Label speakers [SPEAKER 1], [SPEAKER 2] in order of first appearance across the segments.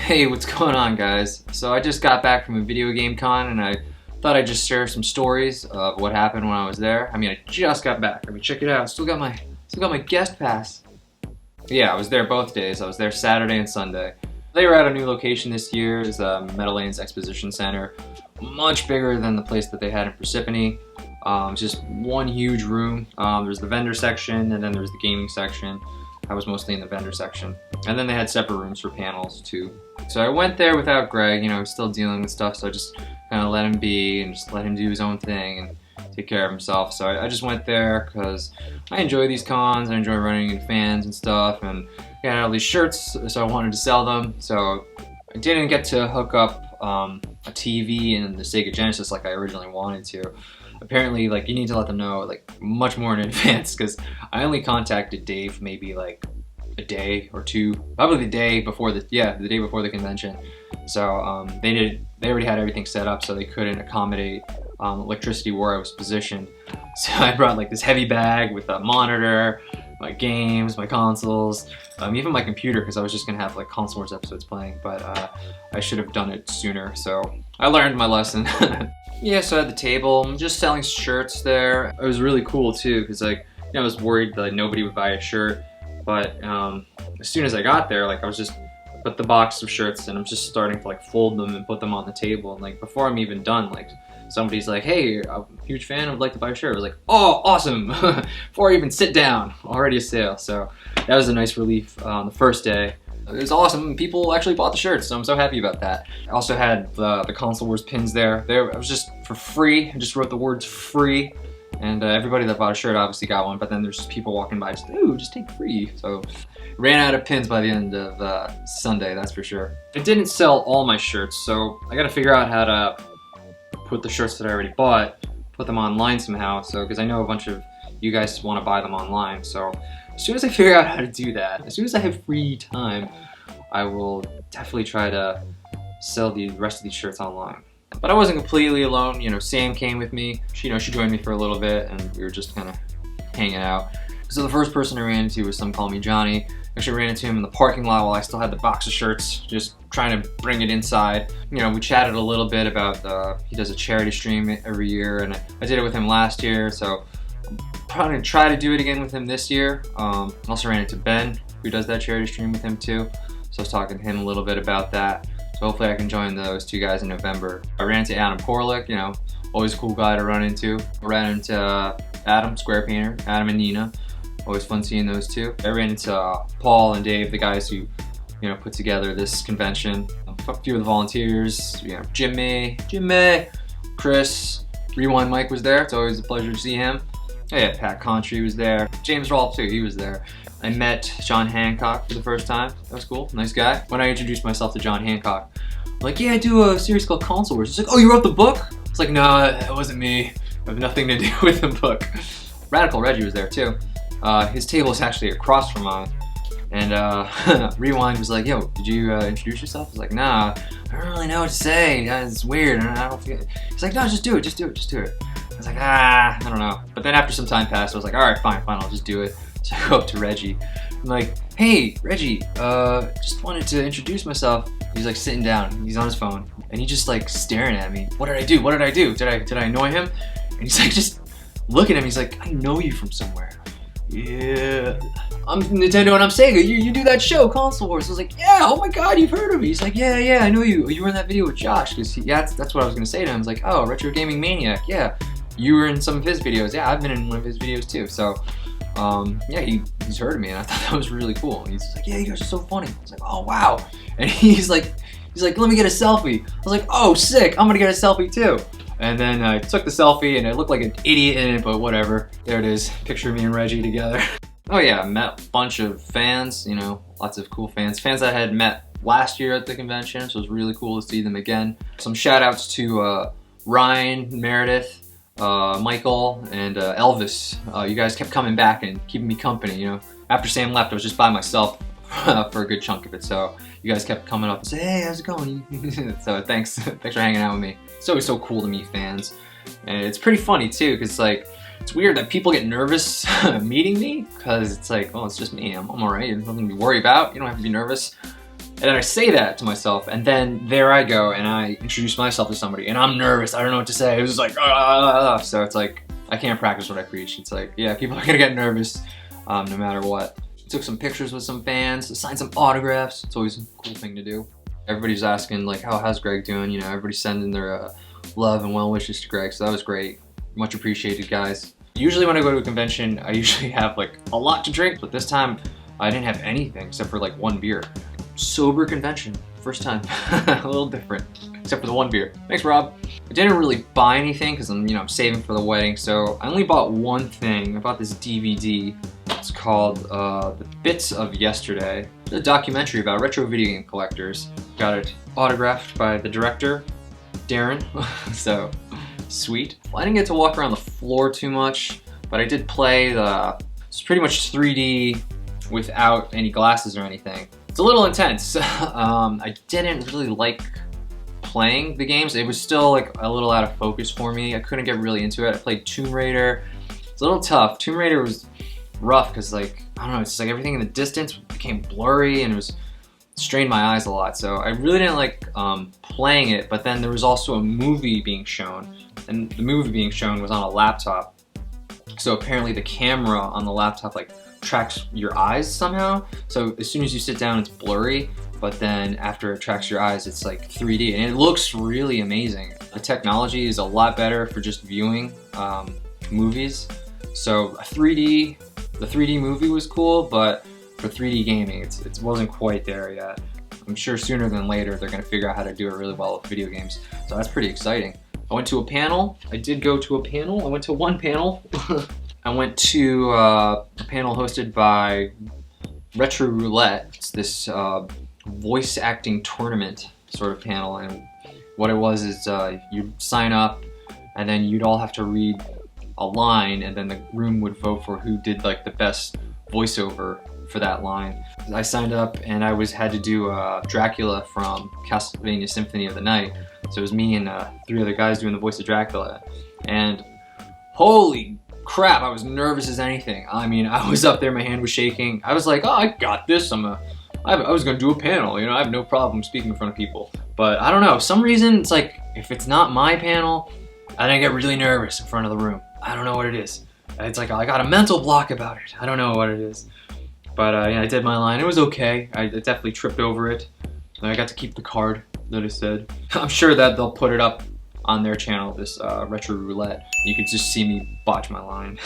[SPEAKER 1] Hey, what's going on, guys? So I just got back from a video game con and I thought I'd just share some stories of what happened when I was there. I mean, I just got back. I mean, check it out. I still got my guest pass. Yeah, I was there both days. I was there Saturday and Sunday. They were at a new location this year. It's Meadowlands Exposition Center. Much bigger than the place that they had in Parsippany. It's just one huge room. There's the vendor section and then there's the gaming section. I was mostly in the vendor section. And then they had separate rooms for panels too. So I went there without Greg, you know, he's still dealing with stuff, so I just kind of let him be and just let him do his own thing and take care of himself. So I just went there because I enjoy these cons, I enjoy running into fans and stuff, and I had all these shirts, so I wanted to sell them. So I didn't get to hook up a TV and the Sega Genesis like I originally wanted to. Apparently, like, you need to let them know like much more in advance, because I only contacted Dave maybe like a day or two, probably the day before the day before the convention. So they already had everything set up, so they couldn't accommodate electricity where I was positioned. So I brought like this heavy bag with a monitor, my games, my consoles, even my computer, because I was just gonna have like Console Wars episodes playing, but I should have done it sooner. So I learned my lesson. Yeah, so I had the table, I'm just selling shirts there. It was really cool too, because like, you know, I was worried that nobody would buy a shirt, but as soon as I got there, like I put the box of shirts and I'm just starting to like fold them and put them on the table, and like before I'm even done, like somebody's like, hey, I'm a huge fan, I'd like to buy a shirt. I was like, oh, awesome. Before I even sit down, already a sale. So that was a nice relief on the first day. It was awesome. People actually bought the shirts, so I'm so happy about that. I also had the Console Wars pins there. It was just for free. I just wrote the words free, and everybody that bought a shirt obviously got one, but then there's just people walking by just, ooh, just take free. So ran out of pins by the end of Sunday, that's for sure. I didn't sell all my shirts, so I gotta figure out how to put the shirts that I already bought, put them online somehow, so because I know a bunch of you guys want to buy them online. So as soon as I figure out how to do that, as soon as I have free time, I will definitely try to sell the rest of these shirts online. But I wasn't completely alone. You know, Sam came with me. She joined me for a little bit, and we were just kind of hanging out. So the first person I ran into was some call me Johnny. Actually ran into him in the parking lot while I still had the box of shirts, just trying to bring it inside. You know, we chatted a little bit about he does a charity stream every year, and I did it with him last year, so I'm probably gonna try to do it again with him this year. Also ran into Ben, who does that charity stream with him too. So I was talking to him a little bit about that. So hopefully I can join those two guys in November. I ran into Adam Porlick, you know, always a cool guy to run into. I ran into Adam, Square Painter, Adam and Nina. Always fun seeing those two. I ran into Paul and Dave, the guys who, you know, put together this convention. A few of the volunteers, you know, Jimmy, Chris, Rewind Mike was there. It's always a pleasure to see him. Oh yeah, Pat Contry was there. James Rolfe too, he was there. I met John Hancock for the first time. That was cool, nice guy. When I introduced myself to John Hancock, I'm like, yeah, I do a series called Console Wars. He's like, oh, you wrote the book? It's like, no, that wasn't me. I have nothing to do with the book. Radical Reggie was there too. His table is actually across from mine. And Rewind was like, yo, did you introduce yourself? I was like, nah, I don't really know what to say. It's weird, and I don't feel it. He's like, no, just do it. I was like, I don't know. But then after some time passed, I was like, all right, fine, I'll just do it. So I go up to Reggie. I'm like, hey, Reggie, just wanted to introduce myself. He's like sitting down, he's on his phone, and he's just like staring at me. What did I do? Did I annoy him? And he's like just looking at me, he's like, I know you from somewhere. Yeah, I'm Nintendo and I'm Sega. You do that show, Console Wars. I was like, yeah, oh my god, you've heard of me. He's like, yeah, I know you. You were in that video with Josh. Because that's what I was gonna say to him. I was like, oh, Retro Gaming Maniac. Yeah, you were in some of his videos. Yeah, I've been in one of his videos too. So, yeah, he's heard of me, and I thought that was really cool. And he's just like, yeah, you guys are so funny. I was like, oh wow. And he's like, let me get a selfie. I was like, oh sick, I'm gonna get a selfie too. And then I took the selfie and I looked like an idiot in it, but whatever. There it is, picture of me and Reggie together. Oh yeah, I met a bunch of fans, you know, lots of cool fans. Fans I had met last year at the convention, so it was really cool to see them again. Some shout outs to Ryan, Meredith, Michael, and Elvis. You guys kept coming back and keeping me company, you know. After Sam left, I was just by myself for a good chunk of it, so you guys kept coming up and say, hey, how's it going? So thanks for hanging out with me. It's always so cool to meet fans, and it's pretty funny too, because like it's weird that people get nervous meeting me, because it's like, oh, it's just me, I'm alright, there's nothing to be worried about, you don't have to be nervous. And then I say that to myself, and then there I go, and I introduce myself to somebody, and I'm nervous. I don't know what to say. It was just like, so it's like, I can't practice what I preach. It's like, yeah, people are gonna get nervous no matter what. Took some pictures with some fans, signed some autographs. It's always a cool thing to do. Everybody's asking, like, how's Greg doing? You know, everybody's sending their love and well wishes to Greg, so that was great. Much appreciated, guys. Usually when I go to a convention, I usually have like a lot to drink, but this time I didn't have anything except for like 1 beer. Sober convention, first time. A little different, except for the 1 beer. Thanks, Rob. I didn't really buy anything because I'm saving for the wedding, so I only bought one thing. I bought this DVD. It's called The Bits of Yesterday. It's a documentary about retro video game collectors. Got it autographed by the director, Darren. So sweet. Well, I didn't get to walk around the floor too much, but I did play it's pretty much 3D without any glasses or anything. It's a little intense. I didn't really like playing the games. It was still like a little out of focus for me. I couldn't get really into it. I played Tomb Raider. It's a little tough. Tomb Raider was rough because, like, I don't know, it's like everything in the distance became blurry and it strained my eyes a lot. So I really didn't like playing it, but then there was also a movie being shown, and the movie being shown was on a laptop. So apparently the camera on the laptop like tracks your eyes somehow. So as soon as you sit down, it's blurry, but then after it tracks your eyes, it's like 3D, and it looks really amazing. The technology is a lot better for just viewing movies. So the 3D movie was cool, but for 3D gaming, it wasn't quite there yet. I'm sure sooner than later they're gonna figure out how to do it really well with video games. So that's pretty exciting. I went to a panel. I did go to a panel. I went to one panel. I went to a panel hosted by Retro Roulette. It's this voice acting tournament sort of panel, and what it was is you'd sign up, and then you'd all have to read a line, and then the room would vote for who did like the best voiceover for that line. I signed up, and I had to do Dracula from Castlevania Symphony of the Night. So it was me and 3 other guys doing the voice of Dracula, and holy crap, I was nervous as anything. I mean, I was up there, my hand was shaking. I was like, oh, I got this. I was gonna do a panel, you know, I have no problem speaking in front of people. But I don't know, for some reason, it's like, if it's not my panel, I get really nervous in front of the room. I don't know what it is. It's like, I got a mental block about it. I don't know what it is. But yeah, I did my line. It was okay. I definitely tripped over it. I got to keep the card that I said. I'm sure that they'll put it up on their channel, this Retro Roulette. You could just see me botch my line.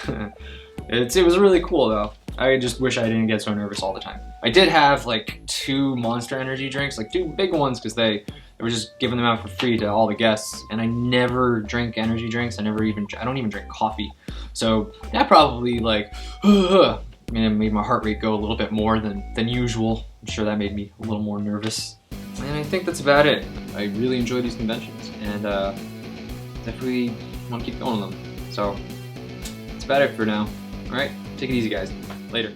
[SPEAKER 1] It was really cool though. I just wish I didn't get so nervous all the time. I did have like 2 Monster Energy drinks, like 2 big ones, because they were just giving them out for free to all the guests, and I never drink energy drinks. I don't even drink coffee. So that probably like, I mean, it made my heart rate go a little bit more than usual. I'm sure that made me a little more nervous. And I think that's about it. I really enjoy these conventions, and definitely want to keep going with them. So that's about it for now. All right, take it easy, guys. Later.